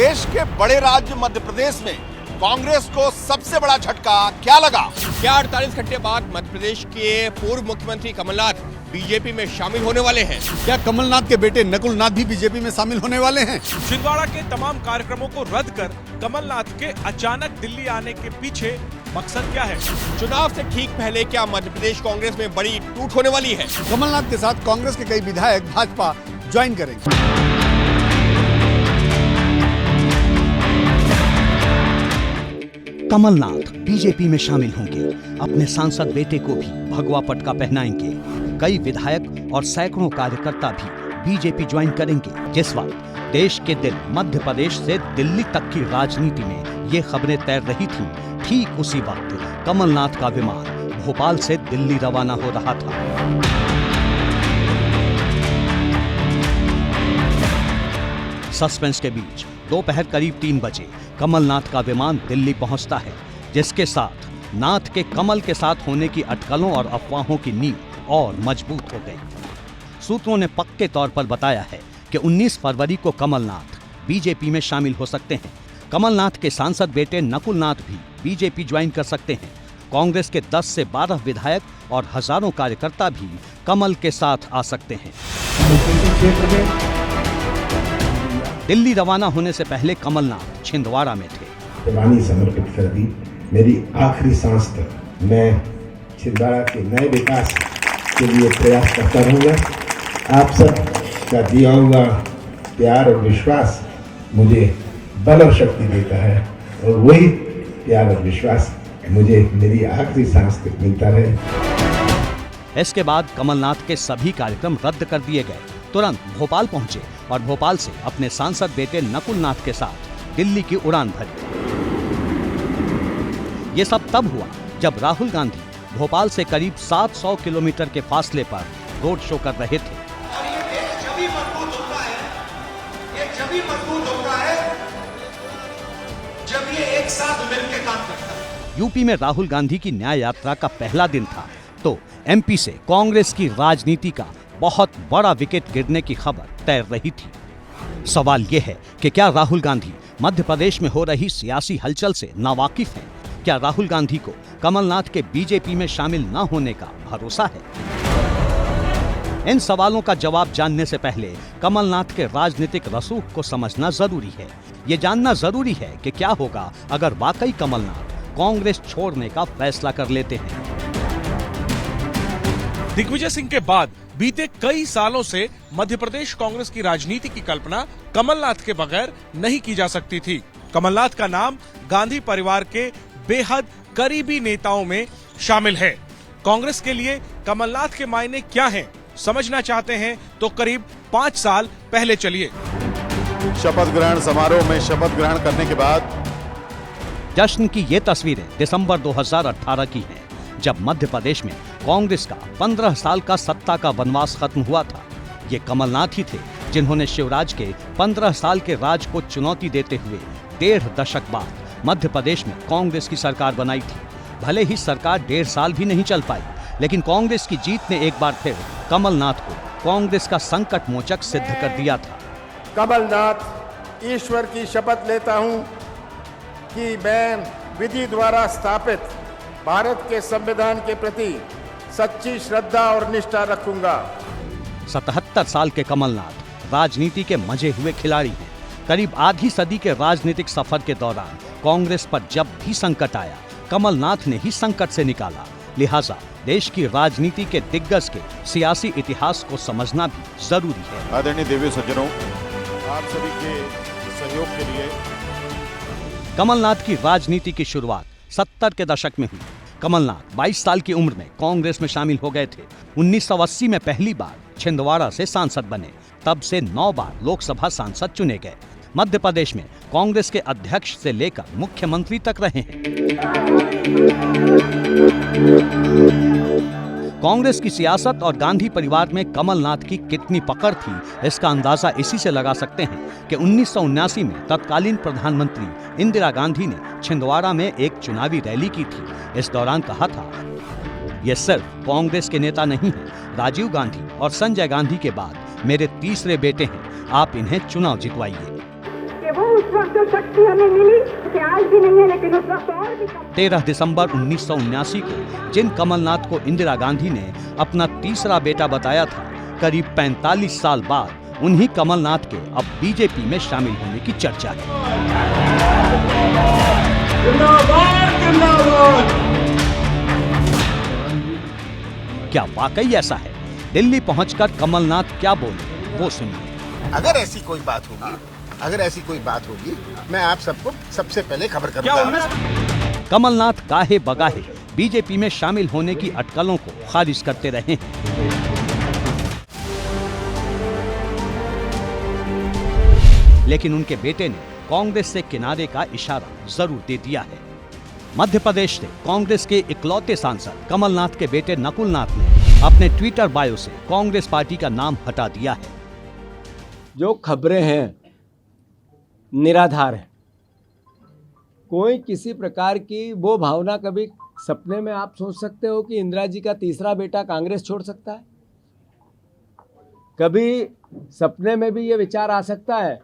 देश के बड़े राज्य मध्य प्रदेश में कांग्रेस को सबसे बड़ा झटका क्या लगा? क्या 48 घंटे बाद मध्य प्रदेश के पूर्व मुख्यमंत्री कमलनाथ बीजेपी में शामिल होने वाले हैं? क्या कमलनाथ के बेटे नकुलनाथ भी बीजेपी में शामिल होने वाले हैं? छिंदवाड़ा के तमाम कार्यक्रमों को रद्द कर कमलनाथ के अचानक दिल्ली आने के पीछे मकसद क्या है? चुनाव से ठीक पहले क्या मध्य प्रदेश कांग्रेस में बड़ी टूट होने वाली है? कमलनाथ के साथ कांग्रेस के कई विधायक भाजपा ज्वाइन करेंगे। कमलनाथ बीजेपी में शामिल होंगे, अपने सांसद बेटे को भी भगवा पटका पहनाएंगे। कई विधायक और सैकड़ों कार्यकर्ता भी बीजेपी ज्वाइन करेंगे। जिस वक्त देश के दिल मध्य प्रदेश से दिल्ली तक की राजनीति में ये खबरें तैर रही थीं, ठीक उसी वक्त कमलनाथ का विमान भोपाल से दिल्ली रवाना हो रहा था। सस्पेंस के बीच दोपहर करीब 3 बजे कमलनाथ का विमान दिल्ली पहुंचता है, जिसके साथ नाथ के कमल के साथ होने की अटकलों और अफवाहों की नींव और मजबूत हो गई। सूत्रों ने पक्के तौर पर बताया है कि 19 फरवरी को कमलनाथ बीजेपी में शामिल हो सकते हैं। कमलनाथ के सांसद बेटे नकुलनाथ भी बीजेपी ज्वाइन कर सकते हैं। कांग्रेस के 10 से 12 विधायक और हजारों कार्यकर्ता भी कमल के साथ आ सकते हैं। दिल्ली रवाना होने से पहले कमलनाथ छिंदवाड़ा में थे। जवानी समर्पित कर दी, मेरी आखिरी सांस तक मैं छिंदवाड़ा के नए विकास के लिए प्रयास करता रहूंगा। आप सब का दिया हुआ प्यार और विश्वास मुझे बल और शक्ति देता है, और वही प्यार और विश्वास मुझे मेरी आखिरी सांस तक मिलता रहे। इसके बाद कमलनाथ के सभी कार्यक्रम रद्द कर दिए गए। तुरंत भोपाल पहुंचे और भोपाल से अपने सांसद बेटे नकुलनाथ के साथ दिल्ली की उड़ान भरी। ये सब तब हुआ जब राहुल गांधी भोपाल से करीब 700 किलोमीटर के फासले पर रोड शो कर रहे थे। और ये देश जब भी मजबूत होता है, ये जब भी मजबूत होता है जब ये एक साथ मिलकर काम करता है। यूपी में राहुल गांधी की न्याय यात्रा का पहला दिन था, तो एमपी से कांग्रेस की राजनीति का बहुत बड़ा विकेट गिरने की खबर तैर रही थी। सवाल यह है कि क्या राहुल गांधी मध्य प्रदेश में हो रही सियासी हलचल से नावाकिफ हैं? क्या राहुल गांधी को कमलनाथ के बीजेपी में शामिल न होने का भरोसा है? इन सवालों का जवाब जानने से पहले कमलनाथ के राजनीतिक रसूख को समझना जरूरी है। ये जानना जरूरी है कि क्या होगा अगर वाकई कमलनाथ कांग्रेस छोड़ने का फैसला कर लेते हैं। दिग्विजय सिंह के बाद बीते कई सालों से मध्य प्रदेश कांग्रेस की राजनीति की कल्पना कमलनाथ के बगैर नहीं की जा सकती थी। कमलनाथ का नाम गांधी परिवार के बेहद करीबी नेताओं में शामिल है। कांग्रेस के लिए कमलनाथ के मायने क्या हैं? समझना चाहते हैं तो करीब 5 साल पहले चलिए। शपथ ग्रहण समारोह में शपथ ग्रहण करने के बाद जश्न की ये तस्वीरें दिसंबर 2018 की हैं, जब मध्य प्रदेश में कांग्रेस का 15 साल का सत्ता का वनवास खत्म हुआ था। ये कमलनाथ ही थे जिन्होंने शिवराज के 15 साल के राज को चुनौती देते हुए 1.5 दशक बाद मध्य प्रदेश में कांग्रेस की सरकार बनाई थी। भले ही सरकार 1.5 साल भी नहीं चल पाई, लेकिन कांग्रेस की जीत ने एक बार फिर कमलनाथ को कांग्रेस का संकट मोचक सिद्ध कर दिया था। कमलनाथ ईश्वर की शपथ लेता हूं कि मैं विधि द्वारा स्थापित भारत के संविधान के प्रति सच्ची श्रद्धा और निष्ठा रखूंगा। 77 साल के कमलनाथ राजनीति के मजे हुए खिलाड़ी हैं। करीब आधी सदी के राजनीतिक सफर के दौरान कांग्रेस पर जब भी संकट आया, कमलनाथ ने ही संकट से निकाला। लिहाजा देश की राजनीति के दिग्गज के सियासी इतिहास को समझना भी जरूरी है। आदरणीय देवी सज्जनों, आप सभी के सहयोग के लिए कमलनाथ की राजनीति की शुरुआत 70 के दशक में हुई। कमलनाथ 22 साल की उम्र में कांग्रेस में शामिल हो गए थे। 1980 में पहली बार छिंदवाड़ा से सांसद बने। तब से 9 बार लोकसभा सांसद चुने गए। मध्य प्रदेश में कांग्रेस के अध्यक्ष से लेकर मुख्यमंत्री तक रहे हैं। कांग्रेस की सियासत और गांधी परिवार में कमलनाथ की कितनी पकड़ थी, इसका अंदाजा इसी से लगा सकते हैं कि 1979 में तत्कालीन प्रधानमंत्री इंदिरा गांधी ने छिंदवाड़ा में एक चुनावी रैली की थी। इस दौरान कहा था, ये सिर्फ कांग्रेस के नेता नहीं हैं, राजीव गांधी और संजय गांधी के बाद मेरे तीसरे बेटे हैं, आप इन्हें चुनाव जितवाइए। केवल उस वक्त जो शक्ति हमें मिली कि आज भी नहीं है, लेकिन उस वक्त और भी कम। 13 दिसंबर 1979 को जिन कमलनाथ को इंदिरा गांधी ने अपना तीसरा बेटा बताया था, करीब 45 साल बाद उन्हीं कमलनाथ के अब बीजेपी में शामिल होने की चर्चा है। क्या वाकई ऐसा है? दिल्ली पहुंचकर कमलनाथ क्या बोले वो सुनिए। अगर ऐसी कोई बात होगी मैं आप सबको सबसे पहले खबर करूंगा। कमलनाथ काहे बगाहे बीजेपी में शामिल होने की अटकलों को खारिज करते रहे हैं। लेकिन उनके बेटे ने कांग्रेस से किनारे का इशारा जरूर दे दिया है। मध्य प्रदेश से कांग्रेस के इकलौते सांसद कमलनाथ के बेटे नकुलनाथ ने अपने ट्विटर बायो से कांग्रेस पार्टी का नाम हटा दिया है। जो खबरें हैं निराधार है। कोई किसी प्रकार की वो भावना, कभी सपने में आप सोच सकते हो कि इंदिरा जी का तीसरा बेटा कांग्रेस छोड़ सकता है? कभी सपने में भी ये विचार आ सकता है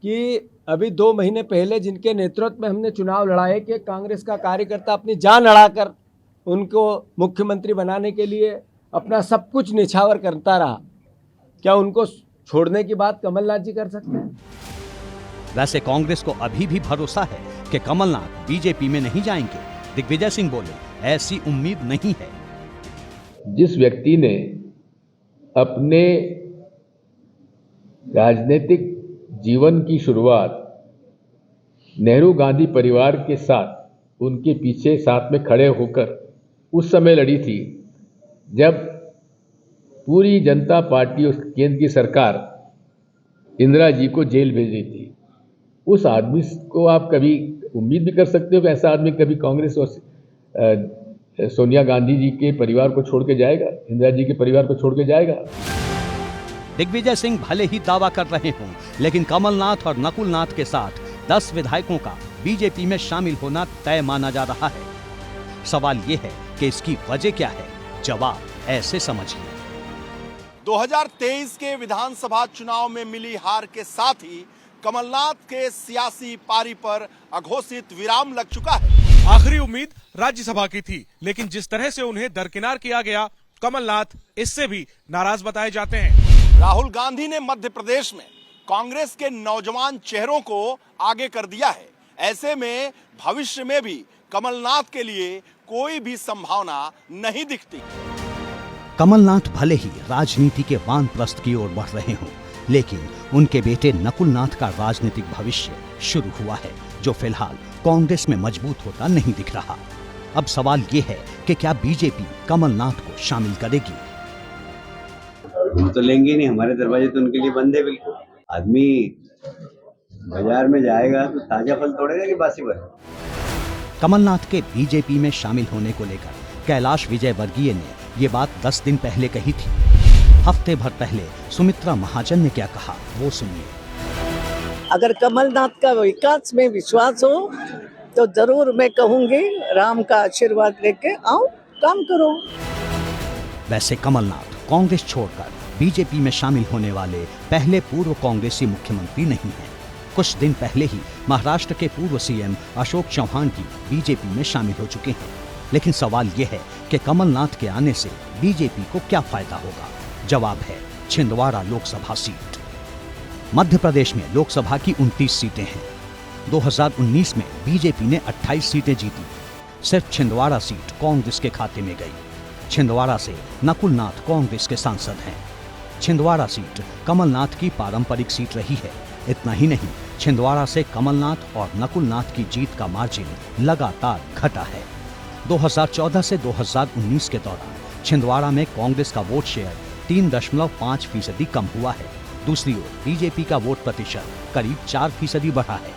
कि अभी 2 महीने पहले जिनके नेतृत्व में हमने चुनाव लड़ाए कि कांग्रेस का कार्यकर्ता अपनी जान लड़ाकर उनको मुख्यमंत्री बनाने के लिए अपना सब कुछ निछावर करता रहा, क्या उनको छोड़ने की बात कमलनाथ जी कर सकते हैं? वैसे कांग्रेस को अभी भी भरोसा है कि कमलनाथ बीजेपी में नहीं जाएंगे। दिग्विजय सिंह बोले, ऐसी उम्मीद नहीं है। जिस व्यक्ति ने अपने राजनीतिक जीवन की शुरुआत नेहरू गांधी परिवार के साथ उनके पीछे साथ में खड़े होकर उस समय लड़ी थी जब पूरी जनता पार्टी और केंद्र की सरकार इंदिरा जी को जेल भेज रही थी, उस आदमी को आप कभी उम्मीद भी कर सकते हो कि ऐसा आदमी कभी कांग्रेस और सोनिया गांधी जी के परिवार को छोड़ के जाएगा, इंदिरा जी के परिवार को छोड़ के जाएगा? दिग्विजय सिंह भले ही दावा कर रहे हों, लेकिन कमलनाथ और नकुलनाथ के साथ 10 विधायकों का बीजेपी में शामिल होना तय माना जा रहा है। सवाल ये है कि इसकी वजह क्या है? जवाब ऐसे समझिए। 2023 के विधानसभा चुनाव में मिली हार के साथ ही कमलनाथ के सियासी पारी पर अघोषित विराम लग चुका है। आखिरी उम्मीद राज्यसभा की थी, लेकिन जिस तरह से उन्हें दरकिनार किया गया, कमलनाथ इससे भी नाराज बताए जाते हैं। राहुल गांधी ने मध्य प्रदेश में कांग्रेस के नौजवान चेहरों को आगे कर दिया है। ऐसे में भविष्य में भी कमलनाथ के लिए कोई भी संभावना नहीं दिखती। कमलनाथ भले ही राजनीति के वानप्रस्थ की ओर बढ़ रहे हों, लेकिन उनके बेटे नकुलनाथ का राजनीतिक भविष्य शुरू हुआ है, जो फिलहाल कांग्रेस में मजबूत होता नहीं दिख रहा। अब सवाल ये है कि क्या बीजेपी कमलनाथ को शामिल करेगी? हम तो लेंगे नहीं, हमारे दरवाजे तो उनके लिए बंद है बिल्कुल। आदमी बाजार में जाएगा तो ताजा फल तोड़ेगा कि बासी फल? कमलनाथ के बीजेपी में शामिल होने को लेकर कैलाश विजयवर्गीय ने ये बात 10 दिन पहले कही थी। हफ्ते भर पहले सुमित्रा महाजन ने क्या कहा वो सुनिए। अगर कमलनाथ का विकास में विश्वास हो तो जरूर मैं कहूंगी, राम का आशीर्वाद लेके आओ, काम करो। वैसे कमलनाथ कांग्रेस छोड़कर बीजेपी में शामिल होने वाले पहले पूर्व कांग्रेसी मुख्यमंत्री नहीं हैं। कुछ दिन पहले ही महाराष्ट्र के पूर्व सीएम अशोक चौहान भी बीजेपी में शामिल हो चुके हैं। लेकिन सवाल यह है कि कमलनाथ के आने से बीजेपी को क्या फायदा होगा? जवाब है छिंदवाड़ा लोकसभा सीट। मध्य प्रदेश में लोकसभा की 29 सीटें हैं। 2019 में बीजेपी ने 28 सीटें जीती। सिर्फ छिंदवाड़ा सीट कांग्रेस के खाते में गई। छिंदवाड़ा से नकुलनाथ कांग्रेस के सांसद हैं। छिंदवाड़ा सीट कमलनाथ की पारंपरिक सीट रही है। इतना ही नहीं, छिंदवाड़ा से कमलनाथ और नकुलनाथ की जीत का मार्जिन लगातार घटा है। 2014 से 2019 के दौरान छिंदवाड़ा में कांग्रेस का वोट शेयर 3.5% कम हुआ है। दूसरी ओर बीजेपी का वोट प्रतिशत करीब 4% बढ़ा है।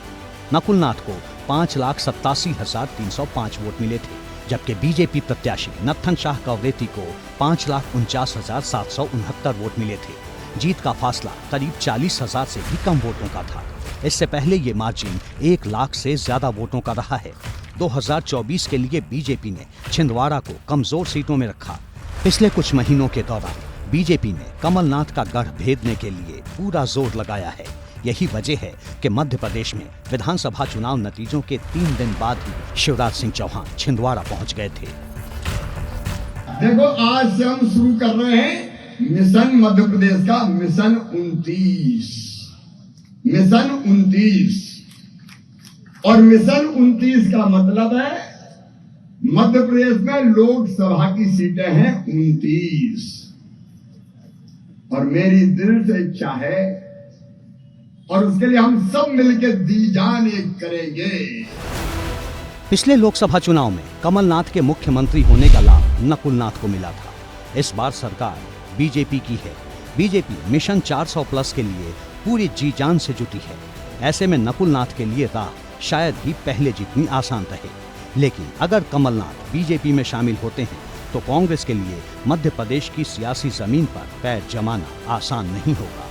नकुलनाथ को 5,87,305 वोट मिले थे, जबकि बीजेपी प्रत्याशी नत्थन शाह कवरेती को 5,49,769 वोट मिले थे। जीत का फासला करीब 40,000 से भी कम वोटों का था। इससे पहले ये मार्जिन 1 लाख से ज्यादा वोटों का रहा है। 2024 के लिए बीजेपी ने छिंदवाड़ा को कमजोर सीटों में रखा। पिछले कुछ महीनों के दौरान बीजेपी ने कमलनाथ का गढ़ भेदने के लिए पूरा जोर लगाया है। यही वजह है कि मध्य प्रदेश में विधानसभा चुनाव नतीजों के 3 दिन बाद ही शिवराज सिंह चौहान छिंदवाड़ा पहुंच गए थे। देखो, आज से हम शुरू कर रहे हैं मिशन मध्य प्रदेश का, मिशन 29। मिशन 29 और मिशन 29 का मतलब है मध्य प्रदेश में लोकसभा की सीटें हैं 29 और मेरी दिल से इच्छा है और उसके लिए हम सब मिलकर दी जान एक करेंगे। पिछले लोकसभा चुनाव में कमलनाथ के मुख्यमंत्री होने का लाभ नकुलनाथ को मिला था। इस बार सरकार बीजेपी की है। बीजेपी मिशन 400 प्लस के लिए पूरी जी जान से जुटी है। ऐसे में नकुलनाथ के लिए राह शायद ही पहले जितनी आसान रहे। लेकिन अगर कमलनाथ बीजेपी में शामिल होते हैं तो कांग्रेस के लिए मध्य प्रदेश की सियासी जमीन पर पैर जमाना आसान नहीं होगा।